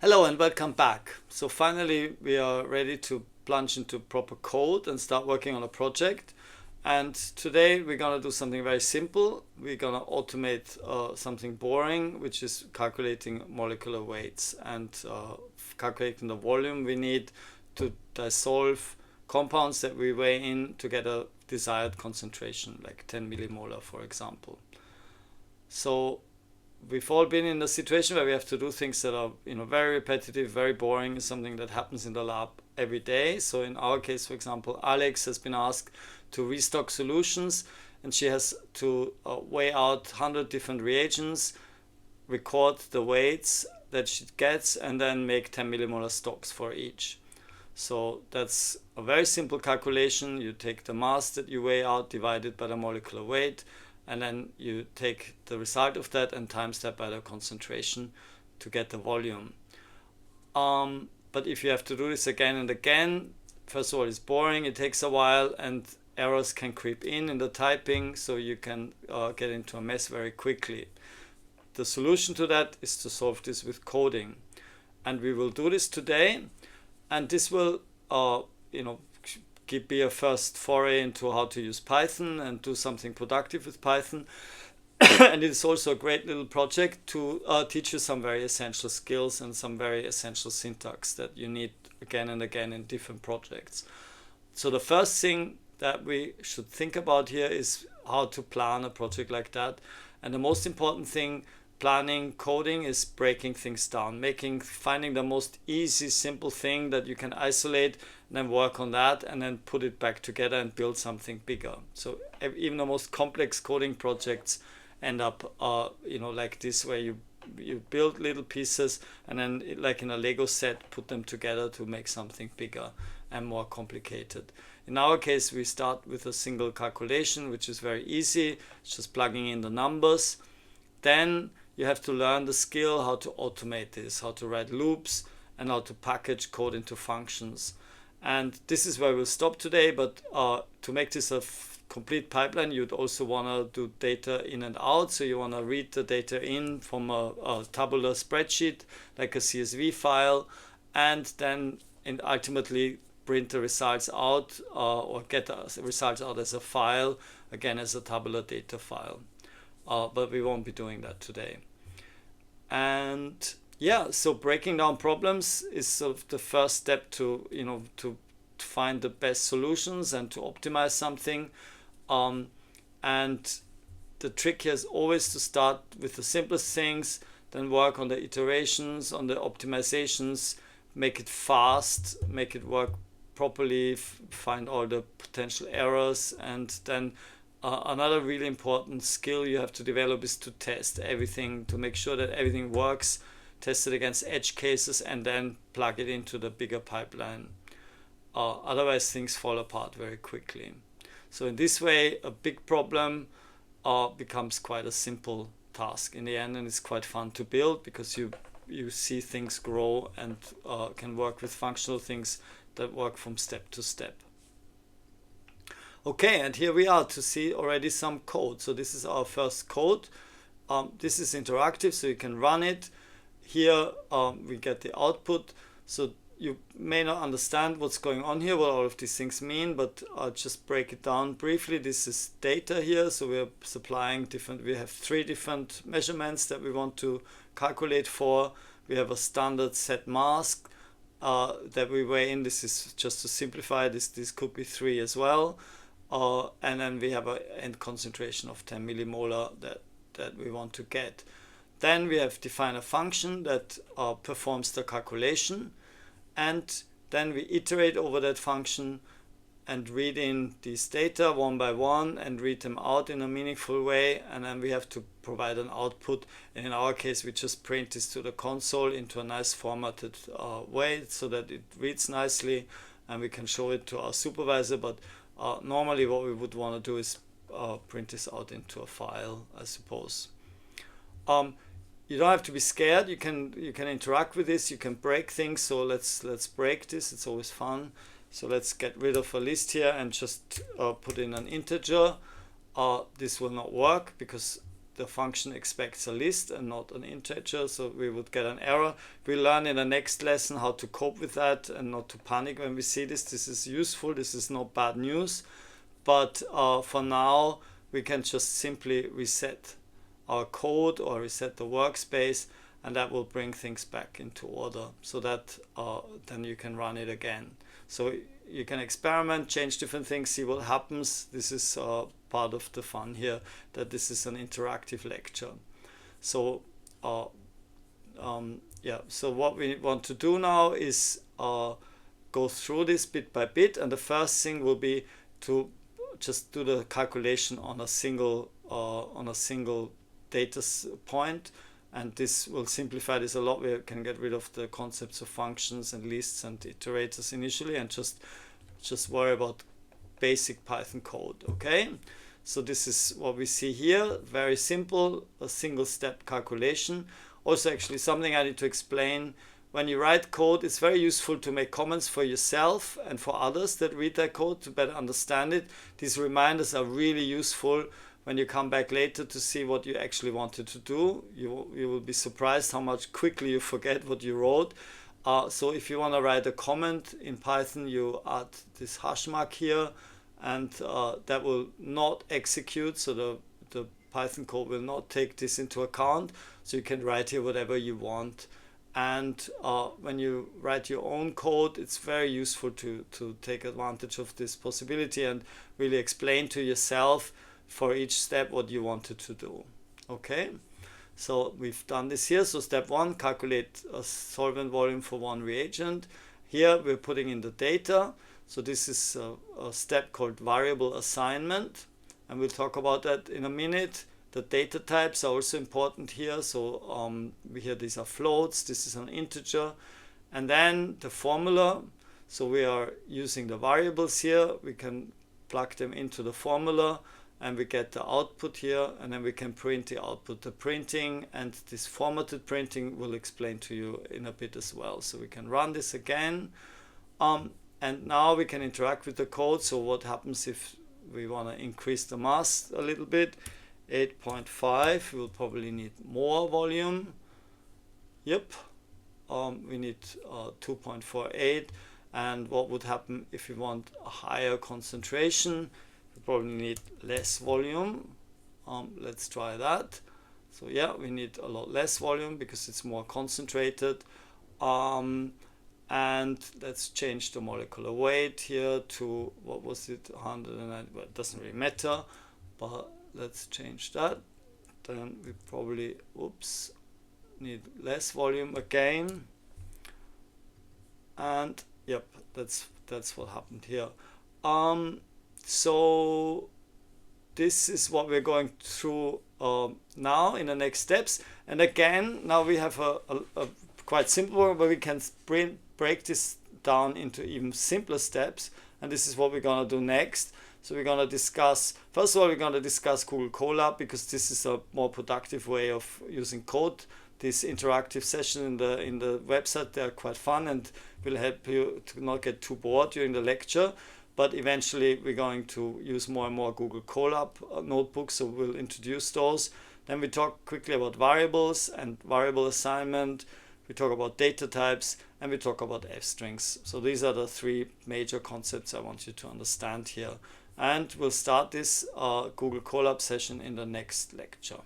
Hello and welcome back. So finally we are ready to plunge into proper code and start working on a project. And today we're gonna do something very simple. We're gonna automate something boring, which is calculating molecular weights and calculating the volume we need to dissolve compounds that we weigh in to get a desired concentration, like 10 millimolar, for example. So we've all been in a situation where we have to do things that are very repetitive, very boring, something that happens in the lab every day. So in our case, for example, Alex has been asked to restock solutions, and she has to weigh out 100 different reagents, record the weights that she gets, and then make 10 millimolar stocks for each. So that's a very simple calculation. You take the mass that you weigh out, divide it by the molecular weight, and then you take the result of that and times that by the concentration to get the volume. But if you have to do this again and again, first of all, it's boring, it takes a while, and errors can creep in the typing, so you can get into a mess very quickly. The solution to that is to solve this with coding. And we will do this today, and this will be a first foray into how to use Python and do something productive with Python. And it is also a great little project to teach you some very essential skills and some very essential syntax that you need again and again in different projects. So the first thing that we should think about here is how to plan a project like that. And the most important thing, planning, coding, is breaking things down, finding the most easy, simple thing that you can isolate, and then work on that, and then put it back together and build something bigger. So even the most complex coding projects end up, like this, where you build little pieces and then, like in a Lego set, put them together to make something bigger and more complicated. In our case, we start with a single calculation, which is very easy. It's just plugging in the numbers. Then you have to learn the skill how to automate this, how to write loops, and how to package code into functions. And this is where we'll stop today, but to make this a complete pipeline, you'd also want to do data in and out. So you want to read the data in from a tabular spreadsheet, like a CSV file, and then ultimately print the results out or get the results out as a file, again as a tabular data file. But we won't be doing that today. And yeah, so breaking down problems is sort of the first step to find the best solutions and to optimize something. And the trick here is always to start with the simplest things, then work on the iterations, on the optimizations, make it fast, make it work properly, find all the potential errors, and then another really important skill you have to develop is to test everything, to make sure that everything works, test it against edge cases, and then plug it into the bigger pipeline. Otherwise, things fall apart very quickly. So in this way, a big problem becomes quite a simple task in the end, and it's quite fun to build because you see things grow and can work with functional things that work from step to step. Okay, and here we are to see already some code. So this is our first code. This is interactive, so you can run it. Here we get the output. So you may not understand what's going on here, what all of these things mean, but I'll just break it down briefly. This is data here, so we're supplying we have 3 different measurements that we want to calculate for. We have a standard set mass that we weigh in. This is just to simplify this. This could be 3 as well. And then we have an end concentration of 10 millimolar that we want to get. Then we have defined a function that performs the calculation, and then we iterate over that function and read in these data one by one and read them out in a meaningful way, and then we have to provide an output. And in our case, we just print this to the console into a nice formatted way so that it reads nicely and we can show it to our supervisor. But normally what we would want to do is print this out into a file, I suppose. You don't have to be scared. You can interact with this. You can break things. So let's break this. It's always fun. So let's get rid of a list here and just put in an integer. This will not work because the function expects a list and not an integer, so we would get an error. We'll learn in the next lesson how to cope with that and not to panic when we see this. This is useful, this is not bad news, but for now we can just simply reset our code or reset the workspace, and that will bring things back into order, so that then you can run it again. So you can experiment, change different things, see what happens. This is part of the fun here, that this is an interactive lecture. So yeah, so what we want to do now is go through this bit by bit, and the first thing will be to just do the calculation on a single data point, and this will simplify this a lot. We can get rid of the concepts of functions and lists and iterators initially, and just worry about basic Python code. Okay, so this is what we see here. Very simple, a single step calculation. Also, actually, something I need to explain: when you write code, it's very useful to make comments for yourself and for others that read that code to better understand it. These reminders are really useful when you come back later to see what you actually wanted to do. You will be surprised how much quickly you forget what you wrote. So if you want to write a comment in Python, you add this hash mark here, and that will not execute, so the Python code will not take this into account. So you can write here whatever you want. And when you write your own code, it's very useful to take advantage of this possibility and really explain to yourself for each step what you wanted to do. Okay, so we've done this here. So step 1, calculate a solvent volume for one reagent. Here we're putting in the data. So this is a step called variable assignment, and we'll talk about that in a minute. The data types are also important here. So here these are floats, this is an integer, and then the formula. So we are using the variables here. We can plug them into the formula, and we get the output here, and then we can print the output. The printing and this formatted printing will explain to you in a bit as well. So we can run this again, and now we can interact with the code. So what happens if we want to increase the mass a little bit? 8.5, we'll probably need more volume. Yep, we need 2.48, and what would happen if we want a higher concentration? We probably need less volume. Let's try that. So yeah, we need a lot less volume because it's more concentrated. And let's change the molecular weight here to, what was it, 109, well, it doesn't really matter, but let's change that. Then we probably, oops, need less volume again. And yep, that's what happened here. So this is what we're going through now in the next steps. And again, now we have a quite simple one, but we can break this down into even simpler steps. And this is what we're going to do next. So we're going to discuss, first of all, we're going to discuss Google Colab, because this is a more productive way of using code. This interactive session in the website, they're quite fun and will help you to not get too bored during the lecture. But eventually we're going to use more and more Google Colab notebooks, so we'll introduce those. Then we talk quickly about variables and variable assignment. We talk about data types, and we talk about f-strings. So these are the 3 major concepts I want you to understand here. And we'll start this Google Colab session in the next lecture.